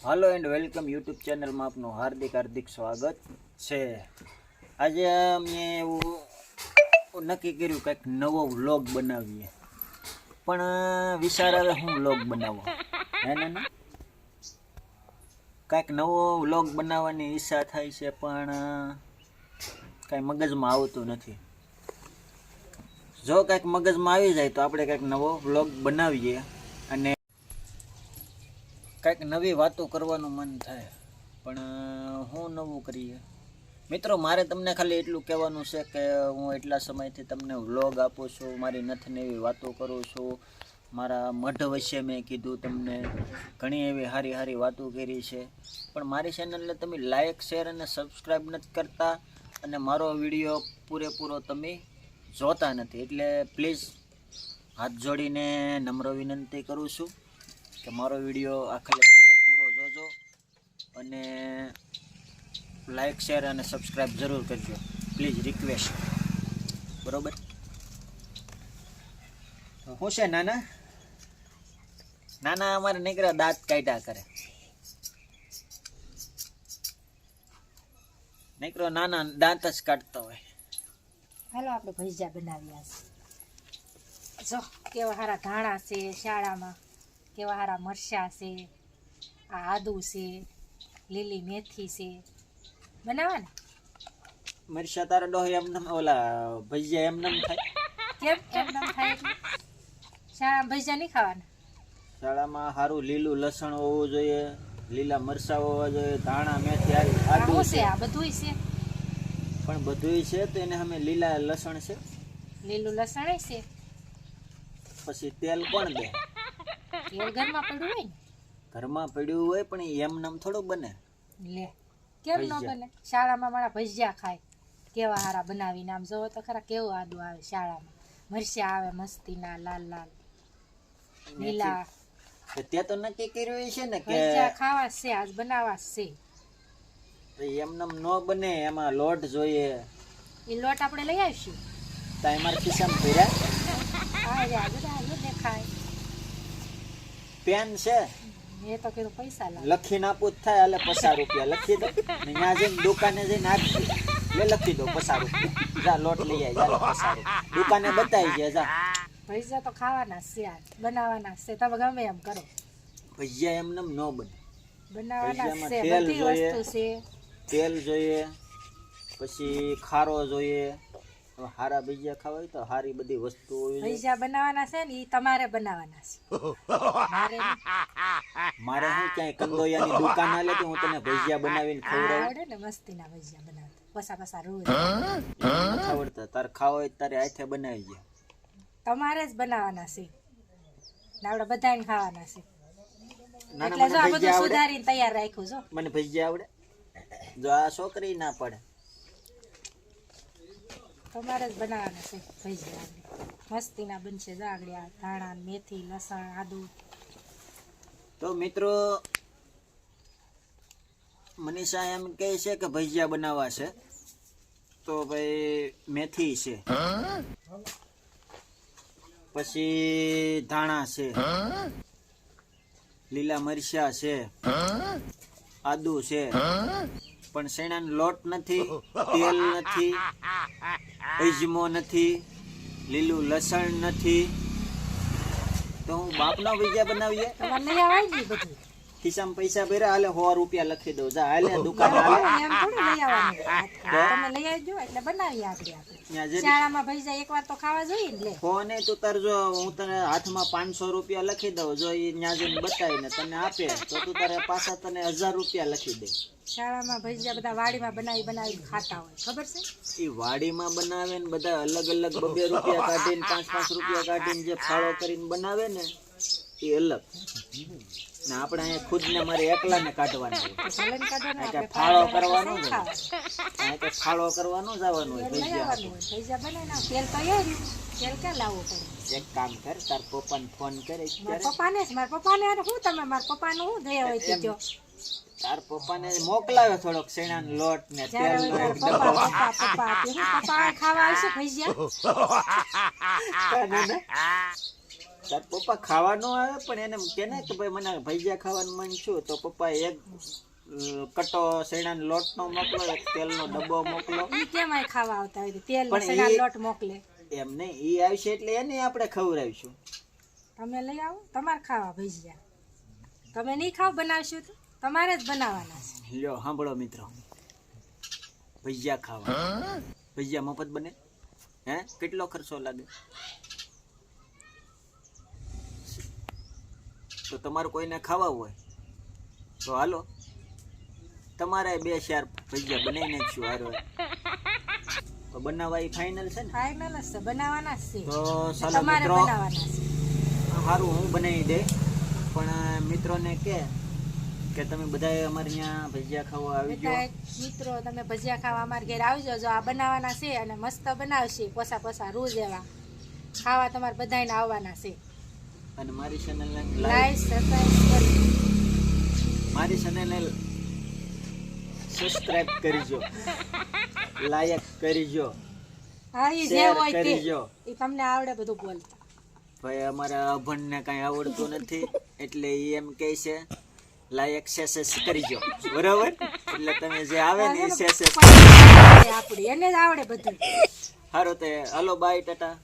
Hello and welcome YouTube channel में आपનું हार्दिक हार्दिक स्वागत છે। આજે અમે એવું નક્કી કર્યું કંઈક નવો વ્લોગ બનાવીએ, પણ વિચાર આવે હું વ્લોગ બનાવો હે ને કંઈક નવો વ્લોગ બનાવવાની ઈચ્છા થાય છે, પણ કાંઈ મગજમાં આવતું નથી। જો કંઈક મગજમાં આવી જાય તો આપણે કંઈક નવો વ્લોગ બનાવીએ અને કંઈક નવી વાતો કરવાનું મન થાય, પણ હું નવું કરીએ। મિત્રો, મારે તમને ખાલી એટલું કહેવાનું છે કે હું એટલા સમયથી તમને વ્લોગ આપું છું, મારી નથી એવી વાતો કરું છું। મારા મઢ વિશે મેં કીધું, તમને ઘણી એવી સારી સારી વાતો કરી છે, પણ મારી ચેનલને તમે લાઇક શેર અને સબસ્ક્રાઈબ નથી કરતા અને મારો વિડીયો પૂરેપૂરો તમે જોતા નથી। એટલે પ્લીઝ હાથ જોડીને નમ્ર વિનંતી કરું છું કે મારો વિડીયો આખરે પૂરેપૂરો જોજો અને લાઇક શેર અને સબસ્ક્રાઈબ જરૂર કરજો, પ્લીઝ રિક્વેસ્ટ, બરોબર? શું છે નાના નાના અમારે નીકળ્યા દાંત કાઢ્યા કરે, નીકળો નાના દાંત જ કાઢતો હોય। હાલો આપણે ભજીયા બનાવ્યા છે। જો કેવા સારા ધાણા છે, શાળામાં કેવા સારા મરચાં છે, આ આદુ છે, લીલી મેથી છે, બનાવવા ને? મરચા તારા ડોહ એમને ઓલા ભજીયા એમને થાય? કેમ એમને થાય? એટલે શાળામાં ભજીયા નહીં ખાવાના? શાળામાં સારું લીલું લસણ હોવું જોઈએ, લીલા મરચાં હોવા જોઈએ, ધાણા મેથી આદુ છે, આ બધું છે, પણ બધુંય છે તો એને અમે લીલા લસણ છે, લીલું લસણ છે, પછી તેલ કોણ દે? તેલ ઘરમાં પડ્યું હોય ને? ઘરમાં પડ્યું હોય, પણ એમનેમ થોડું બને। લે કેમ ન બને? શાળામાં મારા ભજીયા ખાય કેવા સારા બનાવીને, આમ જોવો તો ખરા કેવું આદુ આવે શાળામાં, મરચાં આવે મસ્તીના લાલ લાલ લીલા। ત્યાં તો નક્કી કર્યું છે ને કે ભજીયા ખાવા છે, આજ બનાવવા છે। એમનેમ ન બને, એમાં લોટ જોઈએ। એ લોટ આપણે લઈ આવીશું। તો અમારે ખિસ્સામાં ભર્યા દેખાય પેન છે, એ તો કીધું પૈસા લાવ, લખીને આપવું જ થાય, એટલે 50 રૂપિયા લખી દો, ત્યાં જઈને દુકાને જઈને આપી લે, લખી દો 50 રૂપિયા, જા લોટ લઈ આવી, જા 50 રૂપિયા દુકાને બતાવી જાય, જા। ભજીયા તો ખાવાના છે, બનાવવાના છે, તમે ગમે એમ કરો, ભજીયા એમનેમ ન બને, બનાવવાના છે, તેલ બધી જોઈએ, વસ્તુ છે, તેલ જોઈએ, પછી ખારો જોઈએ। હારા ભજીયા ખાવા હોય તો હારી બધી વસ્તુ હોવી જોઈએ। ભજીયા બનાવવાના છે ને, એ તમારે બનાવવાના છે, મારે શું ક્યાંય કંદોયાની દુકાન આલે તો હું તને ભજીયા બનાવીને ખવડાવું? આવડે ને મસ્તીના ભજીયા બનાવતા, પસા પસા રોજ નથી આવડતા, તારે ખાવા હોય તારે હાથે બનાવી જાય, તમારે જ બનાવવાના છે ને, આપણે બધાને ખાવાના છે, નાના એટલે જો આ મને બધું ભજીયા આવડે, સુધારીને તૈયાર રાખ્યું જો। મને ભજીયા આવડે, જો આ છોકરી ના પડે, તમારે જ બનાવવાના છે ભજીયા, મસ્તીના બનશે, જાગડિયા ધાણા મેથી લસણ આદુ। તો મિત્રો, મનીષા એમ કહે છે કે ભજીયા બનાવવા છે, તો ભાઈ મેથી છે, પછી ધાણા છે, લીલા મરચા છે, આદુ છે, પણ શેણાનો લોટ નથી, તેલ નથી, અજમો નથી, લીલું લસણ નથી, તો હું બાપનો ભજીયા બનાવીએ? તમારે લઈ આવાય ને બધું, ખિસ્સામાં પૈસા ભર્યા, હાલે 100 રૂપિયા લખી દઉં, જા હાલે દુકાન હાલે, એમ થોડું લઈ આવવાનું, તમે લઈ આવજો એટલે બનાવીએ આપણે। શાળામાં ભજીયા એકવાર તો ખાવા જોઈએ ને। લે ફોન તું તાર, જો હું તને હાથમાં 500 રૂપિયા લખી દઉં, જો એ ત્યાં જઈને બતાવીને તને આપે તો તું તારે પાછા તને 1000 રૂપિયા લખી દે। શાળામાં ભજીયા બધા વાડીમાં બનાવી ખાતા હોય, ખબર છે? એ વાડીમાં બનાવે ને બધા અલગ અલગ 2 રૂપિયા કાઢીને 5 રૂપિયા કાઢીને જે ફાળો કરીને બનાવે ને, એ અલગ ને આપણે અહીંયા ખુદ ને મારે એકલાને કાઢવાનું હોય, ફાળો કરવાનો જ હોય, તો ફાળો કરવાનું જવાનું હોય ભજીયા। ભજીયા બનાવીને તેલ તો તેલ ક્યાં લાવવું પડે? એક કામ કર, તાર પપ્પાને ફોન કરે, મારા પપ્પાને શું તમે મારા પપ્પાનું શું દયા હોય કીધો? તાર પપ્પાને મોકલાવ્યો થોડોક શેણાનો લોટ ને તેલ નો એક ડબ્બો। પપ્પા ખાવા આવશે ભજીયા? તાર પપ્પા ખાવાનું આવે પણ એને કે ને કે ભાઈ મને ભજીયા ખાવાનું મન છું તો પપ્પા એક કટો શેણાનો લોટનો મોકલો, એક તેલનો ડબ્બો મોકલો. ઈ કેમ અહીં ખાવા આવતા હોય તેલ પણ મસાલા ઈ- લોટ મોકલે? એમ નહીં, ઈ આવશે એટલે એને આપણે ખવડાવીશું. તમે લઈ આવો, તમારે ખાવા ભજીયા. તમે નહીં ખાવ બનાવશું તો તમારે જ બનાવવાના છે. લ્યો સાંભળો મિત્રો, ભજીયા ખાવા, ભજીયા મફત બને? હે, કેટલો ખર્ચો લાગે? તો તમારે કોઈને ખાવા હોય તો હાલો, તમારે 2-4 ભજીયા બનાવી નાખશું. હારો તો બનાવવા એ ફાઇનલ છે ને? ફાઇનલ જ છે, બનાવવાના જ છે. તો ચાલો તમારે મિત્રો, બનાવવાના છે. સારું હું બનાવી દે, પણ મિત્રોને કે તમે બધાએ અમારે ત્યાં ભજીયા ખાવા આવી બધા ગયો. મિત્રો તમે ભજીયા ખાવા અમારા ઘેર આવજો. જો આ બનાવવાના છે અને મસ્ત બનાવશે, પોસા પોસા રૂ જેવા ખાવા તમારે બધાને આવવાના છે. અને મારી ચેનલને લાઈક સબસ્ક્રાઇબ કરી, મારી ચેનલને સબસ્ક્રાઇબ કરજો, લાયક કરજો, હા ઈ જે શેર હોય તે કરજો. ઈ તમને આવડે બધું બોલતા. ભાઈ અમારા અભણને કાંઈ આવડતું નથી એટલે એ એમ કહે છે લાયક સેસેસ કરજો, બરાબર? એટલે તમે જે આવે ને એ સેસેસ. આપડી એને જ આવડે બધું. સારું તે હાલો, બાય, ટાટા.